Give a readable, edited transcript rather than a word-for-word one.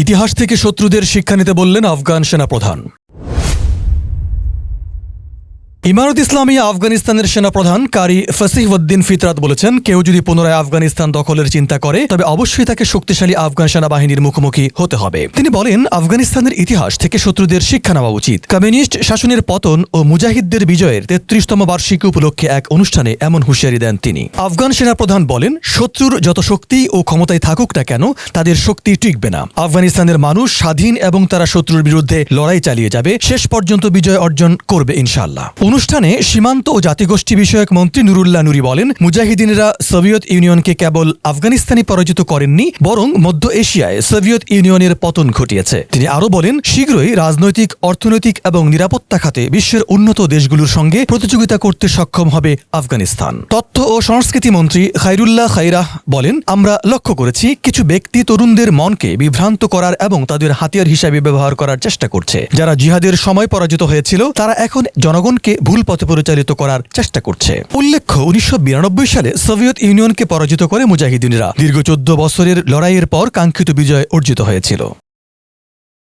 ইতিহাস থেকে শত্রুদের শিক্ষা নিতে বললেন আফগান সেনাপ্রধান। ইমারত ইসলামিয়া আফগানিস্তানের সেনাপ্রধান কারি ফসিহউদ্দিন ফিতরাত বলেছেন, কেউ যদি পুনরায় আফগানিস্তান দখলের চিন্তা করে তবে অবশ্যই তাকে শক্তিশালী আফগান সেনাবাহিনীর মুখোমুখি হতে হবে। তিনি বলেন, আফগানিস্তানের ইতিহাস থেকে শত্রুদের শিক্ষা নেওয়া উচিত। কমিউনিস্ট শাসনের পতন ও মুজাহিদদের বিজয়ের ৩৩তম বার্ষিকী উপলক্ষে এক অনুষ্ঠানে এমন হুঁশিয়ারি দেন তিনি। আফগান সেনাপ্রধান বলেন, শত্রুর যত শক্তি ও ক্ষমতায় থাকুক না কেন, তাদের শক্তি টিকবে না। আফগানিস্তানের মানুষ স্বাধীন এবং তারা শত্রুর বিরুদ্ধে লড়াই চালিয়ে যাবে, শেষ পর্যন্ত বিজয় অর্জন করবে ইনশাআল্লাহ। অনুষ্ঠানে সীমান্ত ও জাতিগোষ্ঠী বিষয়ক মন্ত্রী নুরুল্লাহ নুরি বলেন, মুজাহিদিনরা সোভিয়েত ইউনিয়নকে কেবল আফগানিস্তানই পরাজিত করেননি, বরং মধ্য এশিয়ায় সোভিয়েত ইউনিয়নের পতন ঘটিয়েছে। তিনি আরও বলেন, শীঘ্রই রাজনৈতিক, অর্থনৈতিক এবং নিরাপত্তা খাতে বিশ্বের উন্নত দেশগুলোর সঙ্গে প্রতিযোগিতা করতে সক্ষম হবে আফগানিস্তান। তথ্য ও সংস্কৃতি মন্ত্রী খায়রুল্লাহ খাইরাহ বলেন, আমরা লক্ষ্য করেছি কিছু ব্যক্তি তরুণদের মনকে বিভ্রান্ত করার এবং তাদের হাতিয়ার হিসাবে ব্যবহার করার চেষ্টা করছে। যারা জিহাদের সময় পরাজিত হয়েছিল তারা এখন জনগণকে ভুল পথে পরিচালিত করার চেষ্টা করছে। উল্লেখ্য, ১৯৯২ সালে সোভিয়েত ইউনিয়নকে পরাজিত করে মুজাহিদিনরা দীর্ঘ ১৪ বছরের লড়াইয়ের পর কাঙ্ক্ষিত বিজয় অর্জিত হয়েছিল।